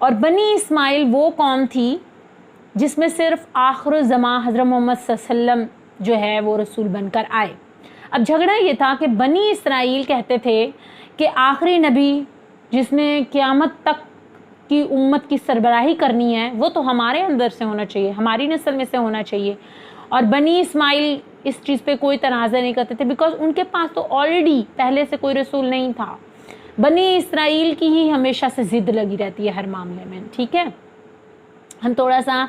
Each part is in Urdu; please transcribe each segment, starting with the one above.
اور بنی اسماعیل وہ قوم تھی جس میں صرف آخر الزمان حضرت محمد صلی اللہ علیہ وسلم جو ہے وہ رسول بن کر آئے۔ اب جھگڑا یہ تھا کہ بنی اسرائیل کہتے تھے کہ آخری نبی جس نے قیامت تک کی امت کی سربراہی کرنی ہے وہ تو ہمارے اندر سے ہونا چاہیے، ہماری نسل میں سے ہونا چاہیے، اور بنی اسماعیل اس چیز پہ کوئی تنازع نہیں کرتے تھے بیکاز ان کے پاس تو آلریڈی پہلے سے کوئی رسول نہیں تھا۔ بنی اسرائیل کی ہی ہمیشہ سے ضد لگی رہتی ہے ہر معاملے میں، ٹھیک ہے۔ ہم تھوڑا سا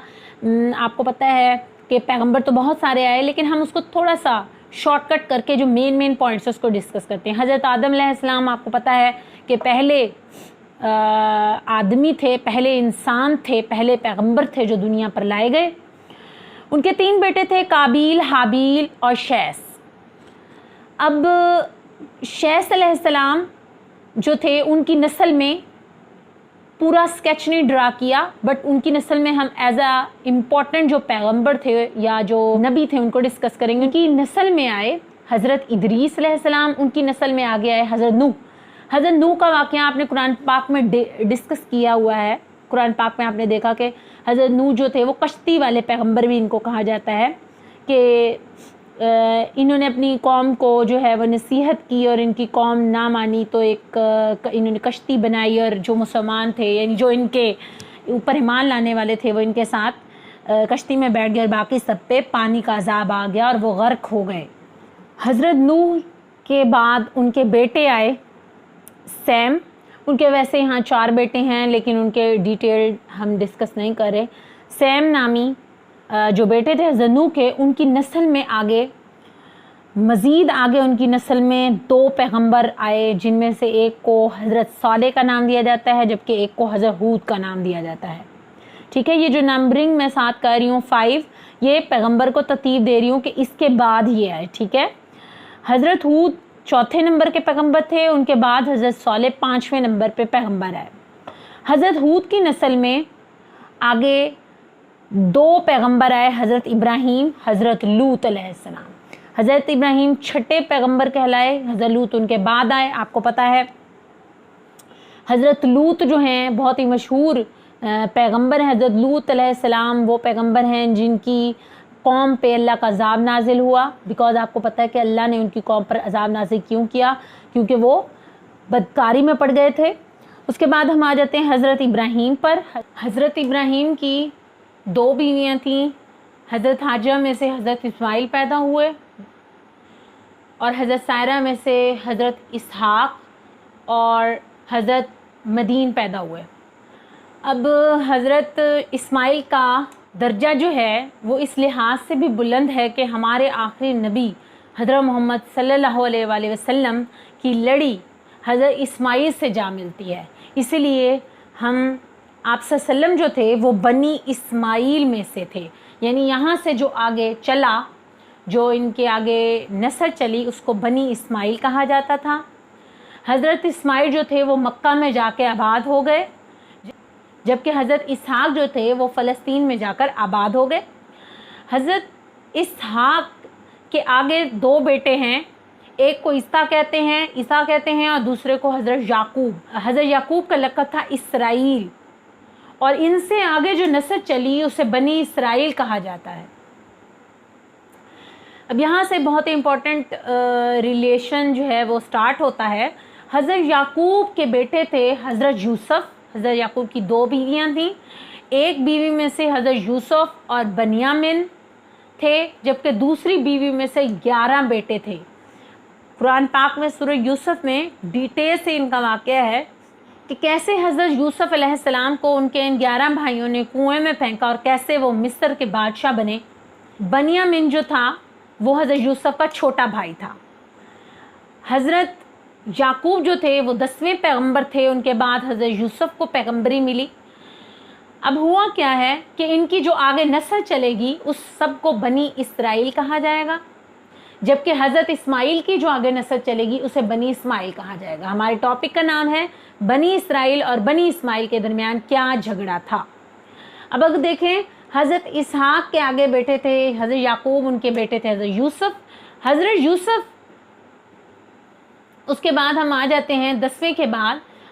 آپ کو پتہ ہے کہ پیغمبر تو بہت سارے آئے لیکن ہم اس کو تھوڑا سا شارٹ کٹ کر کے جو مین پوائنٹس اس کو ڈسکس کرتے ہیں۔ حضرت آدم علیہ السلام آپ کو پتہ ہے کہ پہلے آدمی تھے، پہلے انسان تھے، پہلے پیغمبر تھے جو دنیا پر لائے گئے۔ ان کے 3 بیٹے تھے، قابیل، حابیل اور شیس۔ اب شیس علیہ السلام جو تھے ان کی نسل میں پورا سکیچ نہیں ڈرا کیا، بٹ ان کی نسل میں ہم ایز اے امپورٹنٹ جو پیغمبر تھے یا جو نبی تھے ان کو ڈسکس کریں گے۔ ان کی نسل میں آئے حضرت ادریس علیہ السلام، ان کی نسل میں آگے آئے حضرت نوح۔ حضرت نوح کا واقعہ آپ نے قرآن پاک میں ڈسکس کیا ہوا ہے۔ قرآن پاک میں آپ نے دیکھا کہ حضرت نوح جو تھے وہ کشتی والے پیغمبر بھی ان کو کہا جاتا ہے کہ انہوں نے اپنی قوم کو جو ہے وہ نصیحت کی اور ان کی قوم نہ مانی تو انہوں نے کشتی بنائی، اور جو مسلمان تھے یعنی جو ان کے اوپر ایمان لانے والے تھے وہ ان کے ساتھ کشتی میں بیٹھ گئے اور باقی سب پہ پانی کا عذاب آ گیا اور وہ غرق ہو گئے۔ حضرت نوح کے بعد ان کے بیٹے آئے سیم، ان کے ویسے یہاں 4 بیٹے ہیں لیکن ان کے ڈیٹیل ہم ڈسکس نہیں کر رہے۔ سیم نامی جو بیٹے تھے حضرت نوح کے، ان کی نسل میں آگے مزید آگے ان کی نسل میں 2 پیغمبر آئے جن میں سے ایک کو حضرت صالح کا نام دیا جاتا ہے جبکہ ایک کو حضرت ہود کا نام دیا جاتا ہے، ٹھیک ہے۔ یہ جو نمبرنگ میں ساتھ کر رہی ہوں 5، یہ پیغمبر کو ترتیب دے رہی ہوں کہ اس کے بعد یہ آئے، ٹھیک ہے۔ حضرت ہود 4 نمبر کے پیغمبر تھے، ان کے بعد حضرت صالح 5ویں نمبر پہ پیغمبر آئے۔ حضرت ہود کی نسل میں آگے 2 پیغمبر آئے، حضرت ابراہیم، حضرت لوط علیہ السلام۔ حضرت ابراہیم 6 پیغمبر کہلائے، حضرت لوط ان کے بعد آئے۔ آپ کو پتہ ہے حضرت لوط جو ہیں بہت ہی مشہور پیغمبر ہیں۔ حضرت لوط علیہ السلام وہ پیغمبر ہیں جن کی قوم پہ اللہ کا عذاب نازل ہوا، بیکاز آپ کو پتہ ہے کہ اللہ نے ان کی قوم پر عذاب نازل کیوں کیا، کیونکہ وہ بدکاری میں پڑ گئے تھے۔ اس کے بعد ہم آ جاتے ہیں حضرت ابراہیم پر۔ حضرت ابراہیم کی 2 بیویاں تھیں، حضرت حاجرہ میں سے حضرت اسماعیل پیدا ہوئے اور حضرت سائرہ میں سے حضرت اسحاق اور حضرت مدین پیدا ہوئے۔ اب حضرت اسماعیل کا درجہ جو ہے وہ اس لحاظ سے بھی بلند ہے کہ ہمارے آخری نبی حضرت محمد صلی اللہ علیہ وآلہ وسلم کی لڑی حضرت اسماعیل سے جا ملتی ہے، اسی لیے ہم آپ صلی اللہ علیہ وسلم جو تھے وہ بنی اسماعیل میں سے تھے، یعنی یہاں سے جو آگے چلا، جو ان کے آگے نسل چلی اس کو بنی اسماعیل کہا جاتا تھا۔ حضرت اسماعیل جو تھے وہ مکہ میں جا کے آباد ہو گئے، جبکہ حضرت اسحاق جو تھے وہ فلسطین میں جا کر آباد ہو گئے۔ حضرت اسحاق کے آگے 2 بیٹے ہیں، ایک کو عیسیٰ کہتے ہیں اور دوسرے کو حضرت یعقوب۔ حضرت یعقوب کا لقب تھا اسرائیل، اور ان سے آگے جو نسل چلی اسے بنی اسرائیل کہا جاتا ہے۔ اب یہاں سے بہت امپورٹنٹ ریلیشن جو ہے وہ سٹارٹ ہوتا ہے۔ حضرت یعقوب کے بیٹے تھے حضرت یوسف۔ حضرت یعقوب کی 2 بیویاں تھیں، ایک بیوی میں سے حضرت یوسف اور بنیامین تھے جبکہ دوسری بیوی میں سے 11 بیٹے تھے۔ قرآن پاک میں سورہ یوسف میں ڈیٹیل سے ان کا واقعہ ہے کہ کیسے حضرت یوسف علیہ السلام کو ان کے ان 11 بھائیوں نے کنویں میں پھینکا اور کیسے وہ مصر کے بادشاہ بنے۔ بنیامین جو تھا وہ حضرت یوسف کا چھوٹا بھائی تھا۔ حضرت یعقوب جو تھے وہ 10ویں پیغمبر تھے، ان کے بعد حضرت یوسف کو پیغمبری ملی۔ اب ہوا کیا ہے کہ ان کی جو آگے نسل چلے گی اس سب کو بنی اسرائیل کہا جائے گا، جبکہ حضرت اسماعیل کی جو آگے نسل چلے گی اسے بنی اسماعیل کہا جائے گا۔ ہمارے ٹاپک کا نام ہے بنی اسرائیل اور بنی اسماعیل کے درمیان کیا جھگڑا تھا۔ اب اگر دیکھیں حضرت اسحاق کے آگے بیٹے تھے حضرت یعقوب، ان کے بیٹے تھے حضرت یوسف۔ حضرت یوسف اس کے بعد ہم آ جاتے ہیں 10ویں کے بعد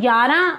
11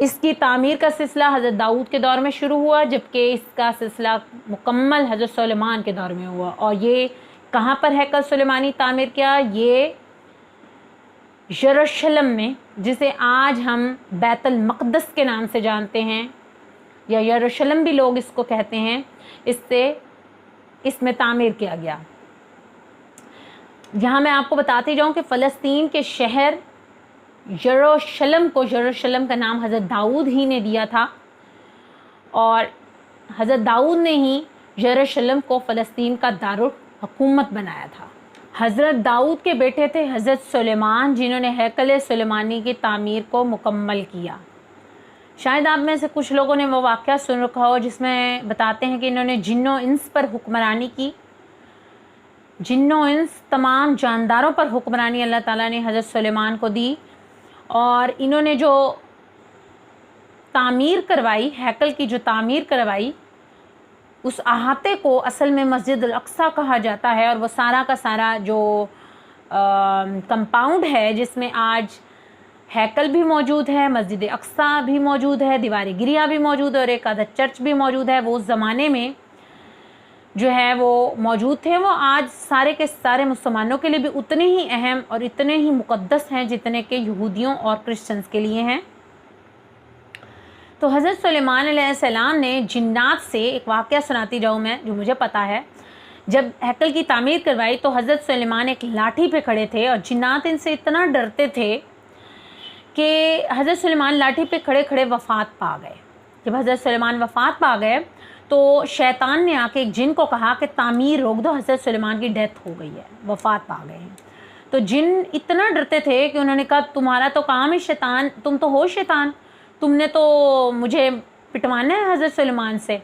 اس کی تعمیر کا سلسلہ حضرت داؤد کے دور میں شروع ہوا، جبکہ اس کا سلسلہ مکمل حضرت سلیمان کے دور میں ہوا۔ اور یہ کہاں پر ہیکل سلیمانی تعمیر کیا؟ یہ یروشلم میں، جسے آج ہم بیت المقدس کے نام سے جانتے ہیں، یا یروشلم بھی لوگ اس کو کہتے ہیں، اس میں تعمیر کیا گیا۔ یہاں میں آپ کو بتاتی جاؤں کہ فلسطین کے شہر یروشلم کو، یروشلم کا نام حضرت داؤد ہی نے دیا تھا، اور حضرت داؤد نے ہی یروشلم کو فلسطین کا دارالحکومت بنایا تھا۔ حضرت داؤد کے بیٹے تھے حضرت سلیمان، جنہوں نے ہیکل سلیمانی کی تعمیر کو مکمل کیا۔ شاید آپ میں سے کچھ لوگوں نے وہ واقعہ سن رکھا ہو جس میں بتاتے ہیں کہ انہوں نے جن و انس پر حکمرانی کی، جن و انس تمام جانداروں پر حکمرانی اللہ تعالیٰ نے حضرت سلیمان کو دی، اور انہوں نے جو تعمیر کروائی، ہیکل کی جو تعمیر کروائی، اس احاطے کو اصل میں مسجد الاقصیٰ کہا جاتا ہے، اور وہ سارا کا سارا جو کمپاؤنڈ ہے جس میں آج ہیکل بھی موجود ہے، مسجد اقصیٰ بھی موجود ہے، دیوار گریہ بھی موجود ہے، اور ایک آدھا چرچ بھی موجود ہے، وہ اس زمانے میں جو ہے وہ موجود تھے، وہ آج سارے کے سارے مسلمانوں کے لیے بھی اتنے ہی اہم اور اتنے ہی مقدس ہیں جتنے کہ یہودیوں اور کرسچنز کے لیے ہیں۔ تو حضرت سلیمان علیہ السلام نے جنات سے ایک واقعہ سناتی جاؤں میں جو مجھے پتا ہے، جب ہیکل کی تعمیر کروائی تو حضرت سلیمان ایک لاٹھی پہ کھڑے تھے، اور جنات ان سے اتنا ڈرتے تھے کہ حضرت سلیمان لاٹھی پہ کھڑے کھڑے وفات پا گئے۔ جب حضرت سلیمان وفات پا گئے تو شیطان نے آ کے ایک جن کو کہا کہ تعمیر روک دو، حضرت سلیمان کی ڈیتھ ہو گئی ہے، وفات پا گئے ہیں۔ تو جن اتنا ڈرتے تھے کہ انہوں نے کہا تمہارا تو کام ہے شیطان، تم تو ہو شیطان، تم نے تو مجھے پٹوانا ہے حضرت سلیمان سے۔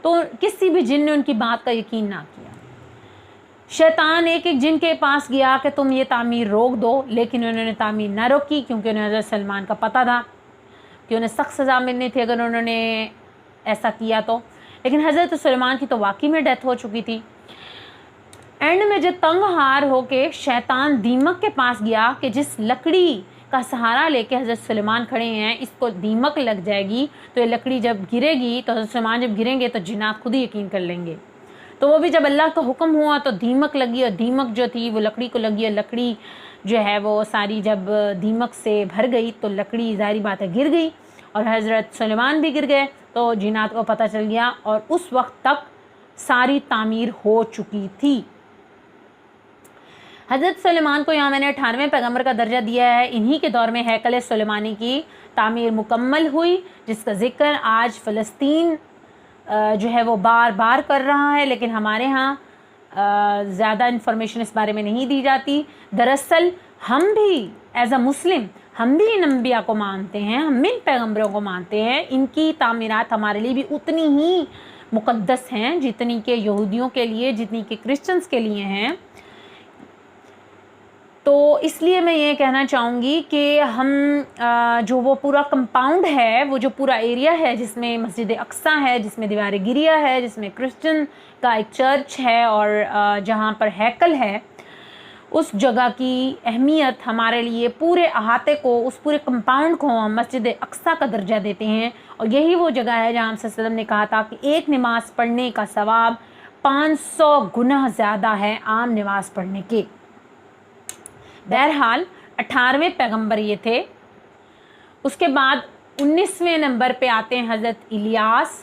تو کسی بھی جن نے ان کی بات کا یقین نہ کیا۔ شیطان ایک ایک جن کے پاس گیا کہ تم یہ تعمیر روک دو، لیکن انہوں نے تعمیر نہ روکی، کیونکہ انہیں حضرت سلیمان کا پتہ تھا کہ انہیں سخت سزا ملنی تھی اگر انہوں نے ایسا کیا تو۔ لیکن حضرت سلیمان کی تو واقعی میں ڈیتھ ہو چکی تھی۔ اینڈ میں جب تنگ ہار ہو کے شیطان دیمک کے پاس گیا کہ جس لکڑی کا سہارا لے کے حضرت سلیمان کھڑے ہیں اس کو دیمک لگ جائے گی، تو یہ لکڑی جب گرے گی تو حضرت سلیمان جب گریں گے تو جنات خود ہی یقین کر لیں گے۔ تو وہ بھی جب اللہ کا حکم ہوا تو دیمک لگی، اور دیمک جو تھی وہ لکڑی کو لگی، اور لکڑی جو ہے وہ ساری جب دیمک سے بھر گئی تو لکڑی ظاہری بات ہے گر گئی، اور حضرت سلیمان بھی گر گئے۔ تو جنات کو پتہ چل گیا، اور اس وقت تک ساری تعمیر ہو چکی تھی۔ حضرت سلیمان کو یہاں میں نے 18ویں پیغمبر کا درجہ دیا ہے۔ انہی کے دور میں ہیکل سلیمانی کی تعمیر مکمل ہوئی، جس کا ذکر آج فلسطین جو ہے وہ بار بار کر رہا ہے، لیکن ہمارے ہاں زیادہ انفارمیشن اس بارے میں نہیں دی جاتی۔ دراصل ہم بھی ایز اے مسلم ہم بھی ان انبیاء کو مانتے ہیں، ہم ان پیغمبروں کو مانتے ہیں، ان کی تعمیرات ہمارے لیے بھی اتنی ہی مقدس ہیں جتنی کہ یہودیوں کے لیے، جتنی کہ کرسچنز کے لیے ہیں۔ تو اس لیے میں یہ کہنا چاہوں گی کہ ہم جو وہ پورا کمپاؤنڈ ہے، وہ جو پورا ایریا ہے جس میں مسجد اقصیٰ ہے، جس میں دیوار گریہ ہے، جس میں کرسچن کا ایک چرچ ہے، اور جہاں پر ہیکل ہے، اس جگہ کی اہمیت ہمارے لیے پورے احاطے کو، اس پورے کمپاؤنڈ کو ہم مسجد اقصیٰ کا درجہ دیتے ہیں، اور یہی وہ جگہ ہے جہاں صلی اللہ علیہ وسلم نے کہا تھا کہ ایک نماز پڑھنے کا ثواب 500 گنا زیادہ ہے عام نماز پڑھنے کے۔ بہرحال 18ویں پیغمبر یہ تھے۔ اس کے بعد 19ویں نمبر پہ آتے ہیں حضرت الیاس،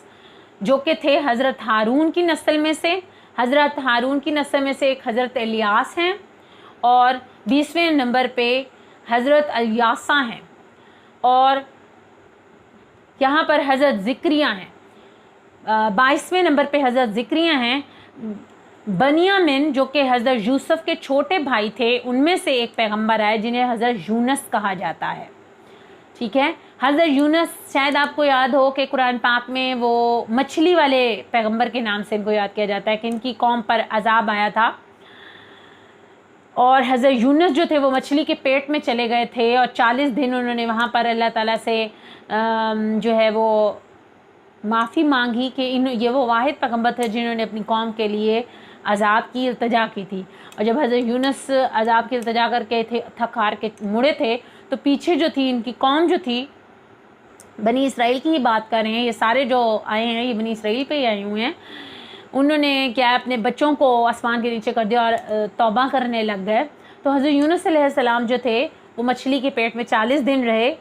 جو کہ تھے حضرت ہارون کی نسل میں سے۔ حضرت ہارون کی نسل میں سے ایک حضرت الیاس ہیں، اور 20ویں نمبر پہ حضرت الیاسا ہیں، اور یہاں پر حضرت زکریا ہیں۔ 22ویں نمبر پہ حضرت زکریا ہیں۔ بنیامین جو کہ حضرت یوسف کے چھوٹے بھائی تھے، ان میں سے ایک پیغمبر آئے جنہیں حضرت یونس کہا جاتا ہے، ٹھیک ہے۔ حضرت یونس شاید آپ کو یاد ہو کہ قرآن پاک میں وہ مچھلی والے پیغمبر کے نام سے ان کو یاد کیا جاتا ہے کہ ان کی قوم پر عذاب آیا تھا، اور حضرت یونس جو تھے وہ مچھلی کے پیٹ میں چلے گئے تھے، اور 40 دن انہوں نے وہاں پر اللہ تعالیٰ سے جو ہے وہ معافی مانگی کہ یہ وہ واحد پیغمبر تھے جنہوں نے اپنی قوم کے لیے عذاب کی التجا کی تھی۔ اور جب حضرت یونس عذاب کی التجا کر کے تھک ہار کے مڑے تھے تو پیچھے جو تھی ان کی قوم جو تھی بنی اسرائیل کی ہی بات کر رہے ہیں، یہ سارے جو آئے ہیں یہ بنی اسرائیل پہ ہی آئے ہوئے ہیں. انہوں نے کیا اپنے بچوں کو آسمان کے نیچے کر دیا اور توبہ کرنے لگ گئے. تو حضرت یونس علیہ السلام جو تھے وہ مچھلی کے پیٹ میں 40 دن رہے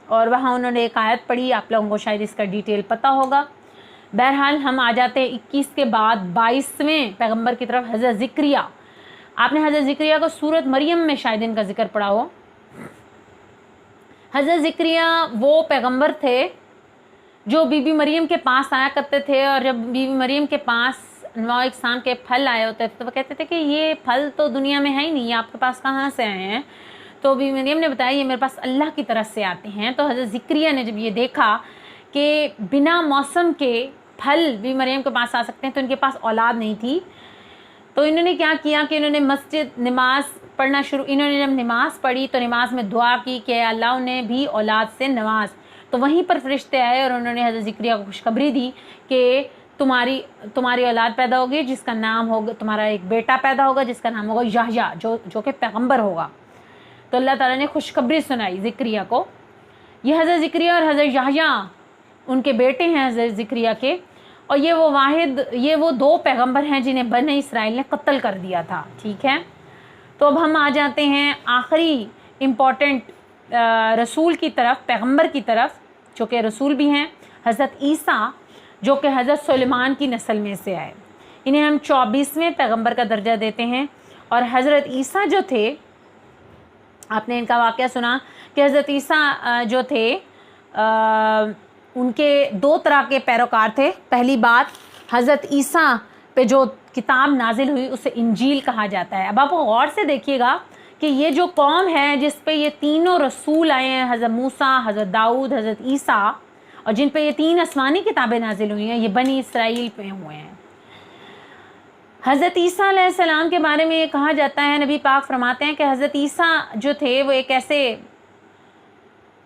اور وہاں انہوں نے ایک آیت پڑھی، آپ لوگوں کو شاید اس کا ڈیٹیل پتہ ہوگا. بہرحال ہم آ جاتے ہیں 21 کے بعد 22ویں پیغمبر کی طرف، حضرت زکریا. آپ نے حضرت زکریا کو سورۃ مریم میں شاید ان کا ذکر پڑھا ہو. حضرت زکریا وہ پیغمبر تھے جو بی بی مریم کے پاس آیا کرتے تھے، اور جب بی بی مریم کے پاس انواع اقسام کے پھل آئے ہوتے تھے تو وہ کہتے تھے کہ یہ پھل تو دنیا میں ہے ہی نہیں، یہ آپ کے پاس کہاں سے آئے ہیں؟ تو بی بی مریم نے بتایا یہ میرے پاس اللہ کی طرف سے آتے ہیں. تو حضرت زکریا نے جب یہ دیکھا کہ بنا موسم کے پھل بی بی مریم کے پاس آ سکتے ہیں تو ان کے پاس اولاد نہیں تھی، تو انہوں نے کیا کیا کہ انہوں نے مسجد نماز پڑھنا انہوں نے جب نماز پڑھی تو نماز میں دعا کی کہ اللہ انہیں بھی اولاد سے نواز. تو وہیں پر فرشتے آئے اور انہوں نے حضرت زکریا کو خوشخبری دی کہ تمہاری اولاد پیدا ہوگی جس کا نام ہوگا، تمہارا ایک بیٹا پیدا ہوگا جس کا نام ہوگا یحییٰ، جو کہ پیغمبر ہوگا. تو اللہ تعالیٰ نے خوشخبری سنائی زکریا کو. یہ حضرت زکریا اور حضرت یحییٰ ان کے بیٹے ہیں حضرت زکریا کے، اور یہ وہ 2 پیغمبر ہیں جنہیں بنی اسرائیل نے قتل کر دیا تھا. ٹھیک ہے، تو اب ہم آ جاتے ہیں آخری امپورٹنٹ رسول کی طرف، پیغمبر کی طرف، جو کہ رسول بھی ہیں، حضرت عیسیٰ، جو کہ حضرت سلیمان کی نسل میں سے آئے. انہیں ہم 24ویں پیغمبر کا درجہ دیتے ہیں. اور حضرت عیسیٰ جو تھے، آپ نے ان کا واقعہ سنا کہ حضرت عیسیٰ جو تھے ان کے 2 طرح کے پیروکار تھے. پہلی بات، حضرت عیسیٰ پہ جو کتاب نازل ہوئی اسے انجیل کہا جاتا ہے. اب آپ غور سے دیکھیے گا کہ یہ جو قوم ہے جس پہ یہ تینوں رسول آئے ہیں، حضرت موسیٰ، حضرت داؤد، حضرت عیسیٰ، اور جن پہ یہ 3 آسمانی کتابیں نازل ہوئی ہیں، یہ بنی اسرائیل پہ ہوئے ہیں. حضرت عیسیٰ علیہ السلام کے بارے میں یہ کہا جاتا ہے، نبی پاک فرماتے ہیں کہ حضرت عیسیٰ جو تھے وہ ایک ایسے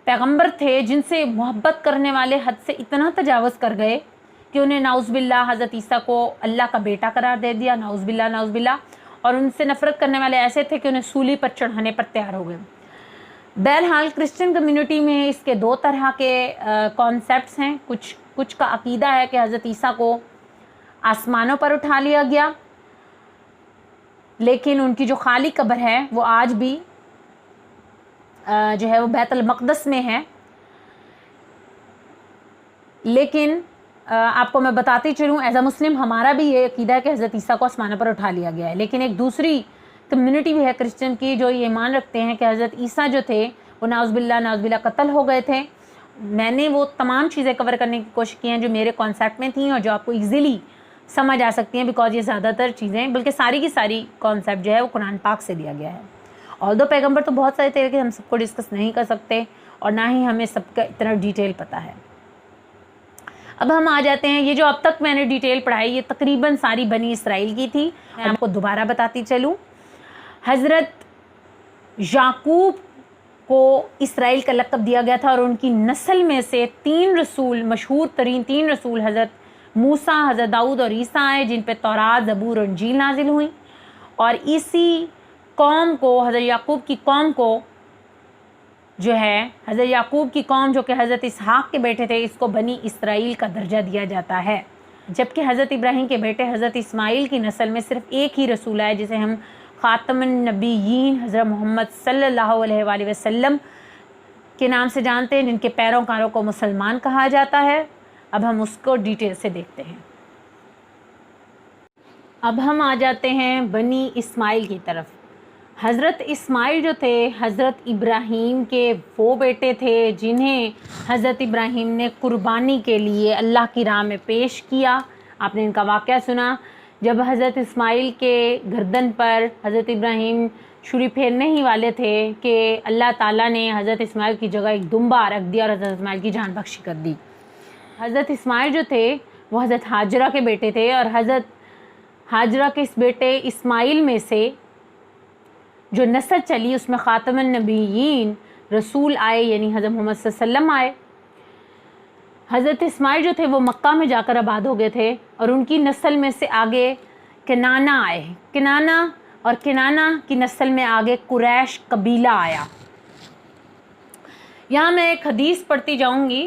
پیغمبر تھے جن سے محبت کرنے والے حد سے اتنا تجاوز کر گئے کہ انہیں نعوذ باللہ حضرت عیسیٰ کو اللہ کا بیٹا قرار دے دیا. نعوذ باللہ، نعوذ باللہ. اور ان سے نفرت کرنے والے ایسے تھے کہ انہیں سولی پر چڑھانے پر تیار ہو گئے. بہرحال کرسچن کمیونٹی میں اس کے 2 طرح کے کانسیپٹس ہیں. کچھ کا عقیدہ ہے کہ حضرت عیسیٰ کو آسمانوں پر اٹھا لیا گیا، لیکن ان کی جو خالی قبر ہے وہ آج بھی جو ہے وہ بیت المقدس میں ہے. لیکن آپ کو میں بتاتی چلوں، ایز اے مسلم ہمارا بھی یہ عقیدہ ہے کہ حضرت عیسیٰ کو آسمانوں پر اٹھا لیا گیا ہے. لیکن ایک دوسری کمیونٹی بھی ہے کرسچن کی جو یہ مان رکھتے ہیں کہ حضرت عیسیٰ جو تھے وہ نعوذ باللہ قتل ہو گئے تھے. میں نے وہ تمام چیزیں کور کرنے کی کوشش کی ہیں جو میرے کانسیپٹ میں تھیں اور جو آپ کو ایزیلی سمجھ آ سکتی ہیں، بیکاز یہ زیادہ تر چیزیں، بلکہ ساری کی ساری کانسیپٹ جو ہے وہ قرآن پاک سے لیا گیا ہے. آلدو پیغمبر تو بہت سارے تھے کہ ہم سب کو ڈسکس نہیں کر سکتے اور نہ ہی ہمیں سب کا اتنا ڈیٹیل پتہ ہے. اب ہم آ جاتے ہیں، یہ جو اب تک میں نے ڈیٹیل پڑھائی یہ تقریباً ساری بنی اسرائیل کی تھی. میں آپ کو دوبارہ بتاتی چلوں، حضرت یعقوب کو اسرائیل کا لقب دیا گیا تھا اور ان کی نسل میں سے 3 رسول، مشہور ترین 3 رسول حضرت موسیٰ، حضرت داؤد اور عیسیٰ آئے، جن پہ تورات، زبور اور انجیل نازل ہوئی. اور اسی قوم کو، حضرت یعقوب کی قوم کو جو ہے، حضرت یعقوب کی قوم جو کہ حضرت اسحاق کے بیٹے تھے، اس کو بنی اسرائیل کا درجہ دیا جاتا ہے. جبکہ حضرت ابراہیم کے بیٹے حضرت اسماعیل کی نسل میں صرف ایک ہی رسول آئے جسے ہم خاتم النبیین حضرت محمد صلی اللہ علیہ وآلہ وسلم کے نام سے جانتے ہیں، جن کے پیروکاروں کو مسلمان کہا جاتا ہے. اب ہم اس کو ڈیٹیل سے دیکھتے ہیں. اب ہم آ جاتے ہیں بنی اسماعیل کی طرف. حضرت اسماعیل جو تھے حضرت ابراہیم کے وہ بیٹے تھے جنہیں حضرت ابراہیم نے قربانی کے لیے اللہ کی راہ میں پیش کیا. آپ نے ان کا واقعہ سنا، جب حضرت اسماعیل کے گردن پر حضرت ابراہیم چھری پھیرنے ہی والے تھے کہ اللہ تعالیٰ نے حضرت اسماعیل کی جگہ ایک دمبا رکھ دیا اور حضرت اسماعیل کی جان بخشی کر دی. حضرت اسماعیل جو تھے وہ حضرت ہاجرہ کے بیٹے تھے، اور حضرت ہاجرہ کے اس بیٹے اسماعیل میں سے جو نسل چلی اس میں خاتم النبیین رسول آئے، یعنی حضرت محمد صلی اللہ علیہ وسلم آئے. حضرت اسماعیل جو تھے وہ مکہ میں جا کر آباد ہو گئے تھے، اور ان کی نسل میں سے آگے کنانا آئے. کنانا کی نسل میں آگے قریش قبیلہ آیا. یہاں میں ایک حدیث پڑھتی جاؤں گی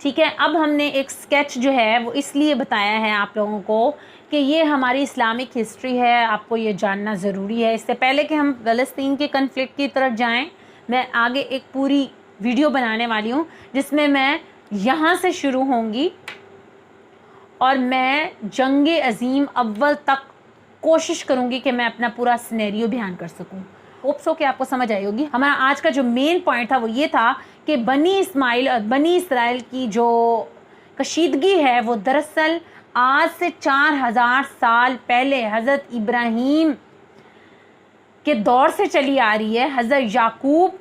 ٹھیک ہے. اب ہم نے ایک اسکیچ جو ہے وہ اس لیے بتایا ہے آپ لوگوں کو کہ یہ ہماری اسلامک ہسٹری ہے, آپ کو یہ جاننا ضروری ہے. اس سے پہلے کہ ہم فلسطین کے کنفلکٹ کی طرف جائیں, میں آگے ایک پوری ویڈیو بنانے والی ہوں جس میں یہاں سے شروع ہوں گی اور میں جنگ عظیم اول تک کوشش کروں گی کہ میں اپنا پورا سینیریو بیان کر سکوں. ہوپ سو کہ آپ کو سمجھ آئی ہوگی. ہمارا آج کا جو مین پوائنٹ تھا وہ یہ تھا کہ بنی اسماعیل اور بنی اسرائیل کی جو کشیدگی ہے وہ دراصل آج سے 4000 سال پہلے حضرت ابراہیم کے دور سے چلی آ رہی ہے. حضرت یعقوب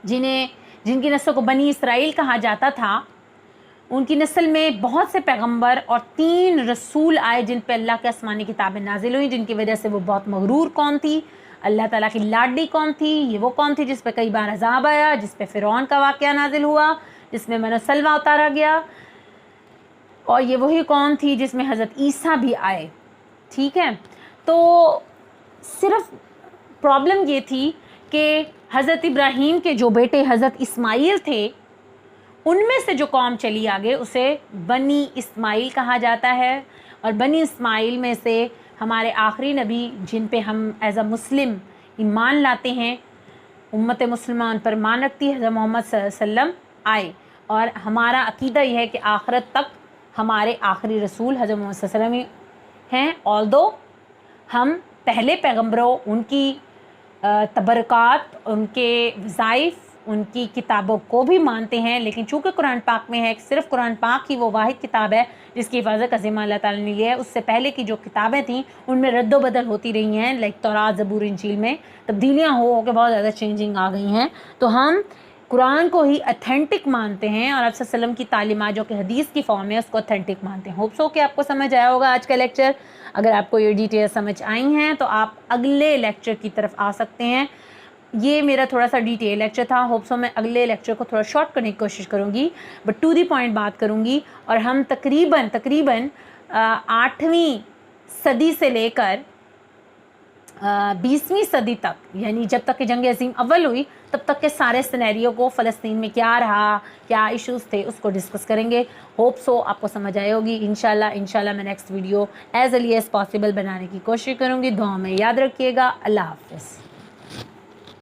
جن کی نسل کو بنی اسرائیل کہا جاتا تھا, ان کی نسل میں بہت سے پیغمبر اور 3 رسول آئے جن پہ اللہ کے آسمانی کتابیں نازل ہوئیں, جن کی وجہ سے وہ بہت مغرور قوم تھی, اللہ تعالیٰ کی لاڈلی قوم تھی. یہ وہ قوم تھی جس پہ کئی بار عذاب آیا, جس پہ فرعون کا واقعہ نازل ہوا, جس میں من و سلوہ اتارا گیا, اور یہ وہی قوم تھی جس میں حضرت عیسیٰ بھی آئے. ٹھیک ہے, تو صرف پرابلم یہ تھی کہ حضرت ابراہیم کے جو بیٹے حضرت اسماعیل تھے, ان میں سے جو قوم چلی آگے اسے بنی اسماعیل کہا جاتا ہے. اور بنی اسماعیل میں سے ہمارے آخری نبی جن پہ ہم ایز اے مسلم ایمان لاتے ہیں, امت مسلمان پر ایمان رکھتی ہے, حضرت محمد صلی اللہ علیہ وسلم آئے. اور ہمارا عقیدہ یہ ہے کہ آخرت تک ہمارے آخری رسول حضرت محمد صلی اللہ علیہ وسلم ہیں. آلدو ہم پہلے پیغمبروں, ان کی تبرکات, ان کے وظائف, ان کی کتابوں کو بھی مانتے ہیں, لیکن چونکہ قرآن پاک میں ہے, صرف قرآن پاک ہی وہ واحد کتاب ہے جس کی حفاظت کا ذمہ اللہ تعالیٰ نے لیا ہے. اس سے پہلے کی جو کتابیں تھیں ان میں رد و بدل ہوتی رہی ہیں, لائک تورات, زبور, انجیل میں تبدیلیاں ہو کے بہت زیادہ چینجنگ آ گئی ہیں. تو ہم قرآن کو ہی اتھینٹک مانتے ہیں, اور آپ صلی اللہ علیہ وسلم کی تعلیمات جو کہ حدیث کی فارم ہے اس کو اتھینٹک مانتے ہیں. ہوپ سو کہ آپ کو سمجھ آیا ہوگا آج کا لیکچر. اگر آپ کو یہ ڈیٹیل سمجھ آئی ہیں تو آپ اگلے لیکچر کی طرف آ سکتے ہیں. یہ میرا تھوڑا سا ڈیٹیل لیکچر تھا. ہوپ سو میں اگلے لیکچر کو تھوڑا شارٹ کرنے کی کوشش کروں گی, بٹ ٹو دی پوائنٹ بات کروں گی. اور ہم تقریباً 8ویں صدی سے لے کر 20ویں صدی تک, یعنی جب تک کہ جنگ عظیم اول ہوئی تب تک کے سارے سینیریو کو, فلسطین میں کیا رہا, کیا ایشوز تھے, اس کو ڈسکس کریں گے. ہوپ سو آپ کو سمجھ آئے ہوگی. انشاءاللہ میں next video as early as possible بنانے کی کوشش کروں گی. دعاؤں میں یاد رکھیے گا. اللہ حافظ.